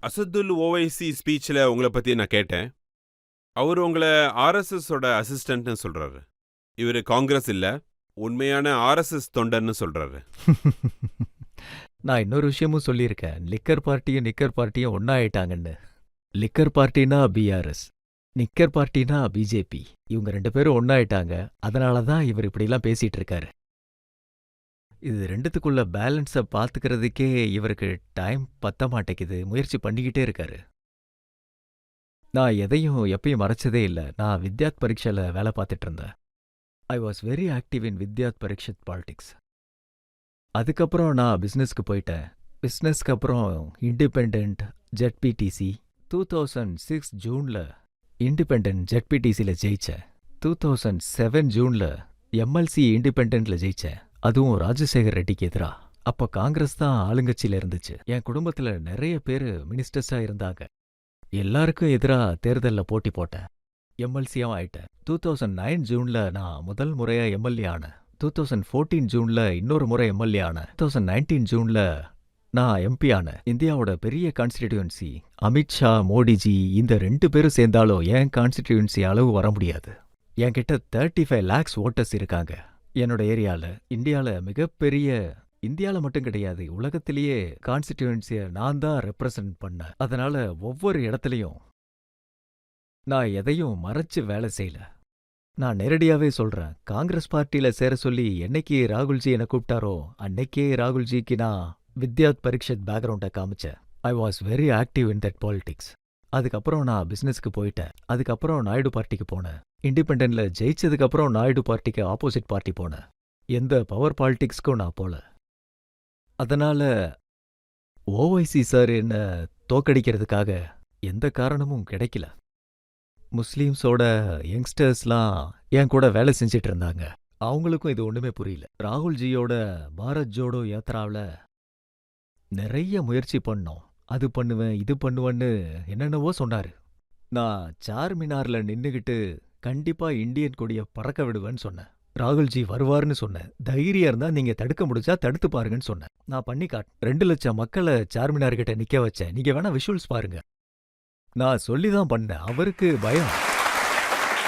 அசதுல் ஓவைசி ஸ்பீச்சில் உங்களை பற்றி நான் கேட்டேன். அவர் உங்களை ஆர்எஸ்எஸோட அசிஸ்டன்ட்னு சொல்கிறாரு. இவர் காங்கிரஸ் இல்லை, உண்மையான ஆர்எஸ்எஸ் தொண்டர்னு சொல்கிறாரு. நான் இன்னொரு விஷயமும் சொல்லியிருக்கேன், லிக்கர் பார்ட்டியும் ஒன்னா ஆயிட்டாங்கன்னு. லிக்கர் பார்ட்டினா பிஆர்எஸ், நிக்கர் பார்ட்டினா பிஜேபி. இவங்க 2 பேரும் ஒன்னாயிட்டாங்க. அதனால தான் இவர் இப்படிலாம் பேசிட்டு இருக்காரு. இது 2த்துக்குள்ள பேலன்ஸை பார்த்துக்கிறதுக்கே இவருக்கு டைம் பத்த மாட்டேங்குது. முயற்சி பண்ணிக்கிட்டே இருக்காரு. நான் எதையும் எப்பயும் மறைச்சதே இல்லை. நான் வித்யாத் பரீட்சையில் வேலை பார்த்துட்டு இருந்தேன். I was very active in வித்யாத் பரீட்சத் பாலிடிக்ஸ். அதுக்கப்புறம் நான் பிஸ்னஸ்க்கு போயிட்டேன். பிஸ்னஸ்க்கு அப்புறம் இண்டிபெண்ட் ஜெட்பிடிசி 2006 ஜூனில் இண்டிபெண்ட் ஜெட்பிடிசியில் ஜெயிச்சேன். 2007 ஜூனில் எம்எல்சி இண்டிபெண்டில் ஜெயிச்சேன். அதுவும் ராஜசேகர் ரெட்டிக்கு எதிரா. அப்போ காங்கிரஸ் தான் ஆளுங்கட்சியில் இருந்துச்சு. என் குடும்பத்தில் நிறைய பேர் மினிஸ்டர்ஸாக இருந்தாங்க. எல்லாருக்கும் எதிராக தேர்தலில் போட்டி போட்டேன். எம்எல்சியாவும் ஆயிட்டேன். 2009 ஜூனில் நான் முதல் முறையாக எம்எல்ஏ ஆனேன். 2014 ஜூனில் இன்னொரு முறை எம்எல்ஏ ஆனேன். 2019 ஜூனில் நான் எம்பி ஆனேன். இந்தியாவோட பெரிய கான்ஸ்டிடியூன்சி அமித்ஷா, மோடிஜி இந்த 2 பேரும் சேர்ந்தாலும் என் கான்ஸ்டிடியூன்சி அளவு வர முடியாது. என்கிட்ட 35 lakhs ஓட்டர்ஸ் இருக்காங்க. என்னோட ஏரியாவில் இந்தியாவில் மிகப்பெரிய, இந்தியாவில் மட்டும் கிடையாது உலகத்திலேயே கான்ஸ்டிடியூன்சியை நான் தான் ரெப்ரசன்ட் பண்ணேன். அதனால ஒவ்வொரு இடத்துலையும் நான் எதையும் மறைச்சு வேலை செய்யல. நான் நேரடியாவே சொல்றேன், காங்கிரஸ் பார்ட்டியில சேர சொல்லி என்னைக்கு ராகுல்ஜி என்னை கூப்பிட்டாரோ அன்னைக்கே ராகுல்ஜிக்கு நான் வித்யாத் பரீட்சத் பேக்ரவுண்டை காமிச்சேன். ஐ was very active in that politics. அதுக்கப்புறம் நான் பிஸ்னஸ்க்கு போயிட்டேன். அதுக்கப்புறம் நாயுடு பார்ட்டிக்கு போனேன். இண்டிபெண்டன்ட்ல ஜெயிச்சதுக்கப்புறம் நாயுடு பார்ட்டிக்கு ஆப்போசிட் பார்ட்டி போனேன். எந்த பவர் பாலிடிக்ஸ்க்கும் நான் போல. அதனால ஓவைசி சார் என்ன தோக்கடிக்கிறதுக்காக எந்த காரணமும் கிடைக்கல. முஸ்லீம்ஸோட யங்ஸ்டர்ஸ்லாம் என் கூட வேலை செஞ்சிட்டு இருந்தாங்க. அவங்களுக்கும் இது ஒண்ணுமே புரியல. ராகுல்ஜியோட பாரத் ஜோடோ யாத்திராவில் நிறைய முயற்சி பண்ணோம். அது பண்ணுவேன் இது பண்ணுவேன்னு என்னென்னவோ சொன்னாரு. நான் சார்மினார்ல நின்னுகிட்டு கண்டிப்பா இந்தியன் கொடியை பறக்க விடுவேன்னு சொன்னேன். ராகுல்ஜி வருவார்னு சொன்னேன். தைரியம் இருந்தா நீங்க தடுக்க முடிஞ்சா தடுத்து பாருங்கன்னு சொன்னேன். நான் பண்ணி காட்டேன். 2 லட்சம் மக்களை சார்மினார் கிட்ட நிக்க வச்சேன். நீங்க வேணா விஷுவல்ஸ் பாருங்க. நான் சொல்லிதான் பண்ணேன். அவருக்கு பயம்.